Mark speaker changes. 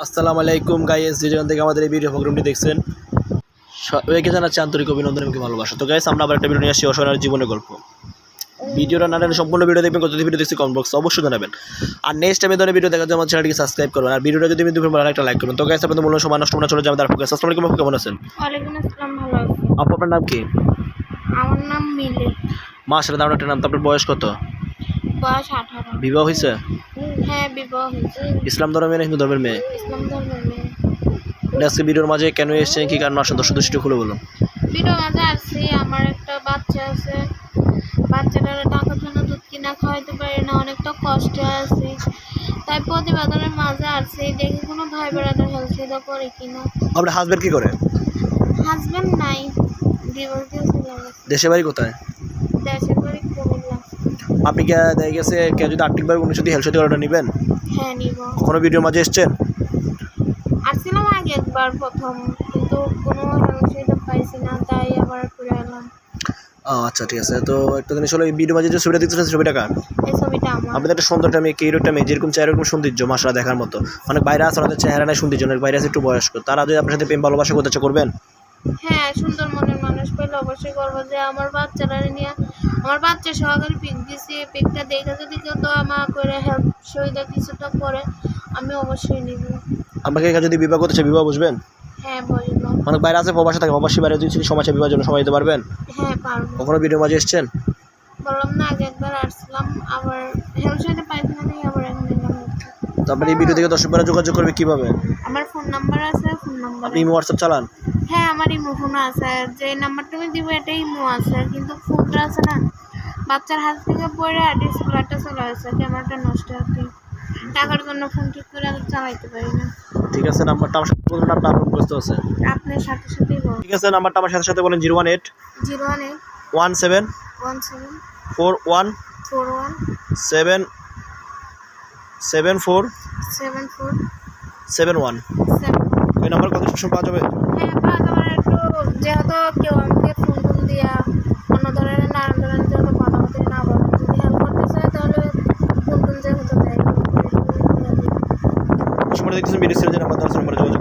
Speaker 1: আসসালামু আলাইকুম গাইস, যে যেখান থেকে আমাদের এই ভিডিও প্রোগ্রামটি দেখছেন সবাইকে জানাচ্ছি আন্তরিক অভিনন্দন এবং ভালোবাসা। তো গাইস, আমরা আবার একটা ভিডিও নিয়ে আসছি অসহায়ের জীবনের গল্প। ভিডিওটা না জানেন সম্পূর্ণ ভিডিও দেখবেন, কত ভিডিও দেখছি কমেন্ট বক্সে অবশ্যই জানাবেন। আর নেক্সট টাইমে ধরনের ভিডিও দেখার জন্য আমার চ্যানেলটিকে সাবস্ক্রাইব করবেন। আর ভিডিওটা যদি দুপুর বেলা একটা লাইক করবেন। তো গাইস, আপনাদের মূল্য সময় নষ্ট না চলে যাবে তার ফোকাস। আসসালামু আলাইকুম আপু, কেমন আছেন?
Speaker 2: ওয়ালাইকুম আসসালাম, ভালো আছি।
Speaker 1: আপু, আপনার নাম কি?
Speaker 2: আমার নাম মিলি।
Speaker 1: মাশাআল্লাহ, দারুণ একটা নাম। তো আপনার বয়স কত?
Speaker 2: বয়স 18।
Speaker 1: বিবাহ হয়েছে?
Speaker 2: হ্যাঁ, বিবাহ হয়েছে।
Speaker 1: ইসলাম ধর্মের মেয়ে না হিন্দু ধর্মের মেয়ে?
Speaker 2: ইসলাম ধর্মের মেয়ে।
Speaker 1: আজকে ভিডিওর মাঝে কেন এসেছেন, কি কারণ আসেন, দর্শক দৃষ্টি খুলে বলুন।
Speaker 2: ভিডিও মাঝে আসছি, আমার একটা বাচ্চা আছে। বাচ্চাটার টাকার জন্য দুধ কিনা খাওয়াইতে পারি না, অনেকটা কষ্টে আছি। তাই প্রতিবেদনের মাঝে আসছি, দেখি কোনো ভাই বেড়াদের হেল্প সেটা করে কিনা।
Speaker 1: আপনার হাজবেন্ড কি করে?
Speaker 2: হাজবেন্ড নাই, ডিভোর্স দিয়ে চলে গেছে।
Speaker 1: দেশে বাড়ি কোথায়?
Speaker 2: দেশের বাড়ি কুমিল্লা।
Speaker 1: আপনি কে দেখা গেছে কেউ যদি আর্থিকভাবে কোনো যদি হেল্প অর্ডার নেবেন?
Speaker 2: হ্যাঁ, নিব।
Speaker 1: কখনো ভিডিওর মাঝে এসছেন?
Speaker 2: আসছিলাম আগে একবার প্রথম, কিন্তু কোনো হেল্প সেটা পাইছি না, তাই আবার ঘুরে এলাম।
Speaker 1: আচ্ছা, ঠিক আছে। তো একটা জিনিস হলো, এই ভিডিও মাঝে যে ছবিটা দেখতেছেন ছবিটা কার?
Speaker 2: এই ছবিটা আমার।
Speaker 1: আপনাদের একটা সুন্দর একটা মেয়ে, একটা মেয়ে যেরকম চেহারা এরকম সৌন্দর্য মাশাআল্লাহ দেখার মতো। অনেক বাইরে আছে, ওনাদের চেহারা নাই সৌন্দর্য, অনেক বাইরে আছে একটু বয়স্ক। তারা যদি আপনার সাথে প্রেম ভালোবাসা করতে চায় করবেন?
Speaker 2: হ্যাঁ, সুন্দর মনের মানুষ পেলে অবশ্যই করবো। যে আমার বাচ্চারা নিয়ে, আমার বাচ্চা সহকারে পিক দিছি, পিকটা দেখে যদি কেউ তো আমার করে হেল্প সুবিধা কিছুটা করে, আমি অবশ্যই নিব।
Speaker 1: আপনাকে যদি বিবাহ করতে চায় বিবাহ বুঝবেন?
Speaker 2: হ্যাঁ, বলবো।
Speaker 1: অনেক বাইরে আছে, প্রবাসে থাকে, প্রবাসী বাইরে যদি সমাজে বিবাহের জন্য সময় দিতে পারবেন?
Speaker 2: হ্যাঁ, পারবো।
Speaker 1: কখনো ভিডিওর মাঝে এসছেন?
Speaker 2: বললাম না, আগে একবার আসছিলাম, আবার হেল্প সুবিধা পাইছি না, আবার এখন এলাম।
Speaker 1: তো আপনার এই ভিডিও থেকে দর্শকরা যোগাযোগ করবে কিভাবে?
Speaker 2: আমার ফোন নাম্বার আছে, ফোন নাম্বার।
Speaker 1: আপনি হোয়াটসঅ্যাপ চালান?
Speaker 2: হ্যাঁ, আমার ইমো ফোন আছে। যে নাম্বারটা আমি দিব এটাই ইমো আছে, কিন্তু ফোনটা আছে না, বাচ্চার হাত থেকে পড়ে ডিসপ্লেটা চলে আসছে, ক্যামেরাটা নষ্ট হচ্ছে। টাকার জন্য ফোন ঠিক করে চালাইতে পারি না।
Speaker 1: ঠিক আছে, নাম্বারটা আমার সাথে বলুন, আপনার মুখস্থ আছে?
Speaker 2: আপনার সাথে সাথেই বল।
Speaker 1: ঠিক আছে, নাম্বারটা আমার সাথে সাথে বলেন। 018
Speaker 2: 018
Speaker 1: 17
Speaker 2: 17
Speaker 1: 41
Speaker 2: 41
Speaker 1: 7 74
Speaker 2: 74
Speaker 1: 71।
Speaker 2: 7।
Speaker 1: এই নাম্বার কত সবসময় পাওয়া যাবে?
Speaker 2: হ্যাঁ, বাদ আমার একটু, যেহেতু কেউ আমাকে ফোন টোন দিয়া অন্য ধরনের নানান ধরনের জন্য কথা বলতে না বলে, যদি হেল্প করতে চায় তাহলে ফোন টোন যেহেতু দেয়।
Speaker 1: সময় দেখতেছেন ভিডিও সিরিজের নাম্বার 10 নম্বরে যোগাযোগ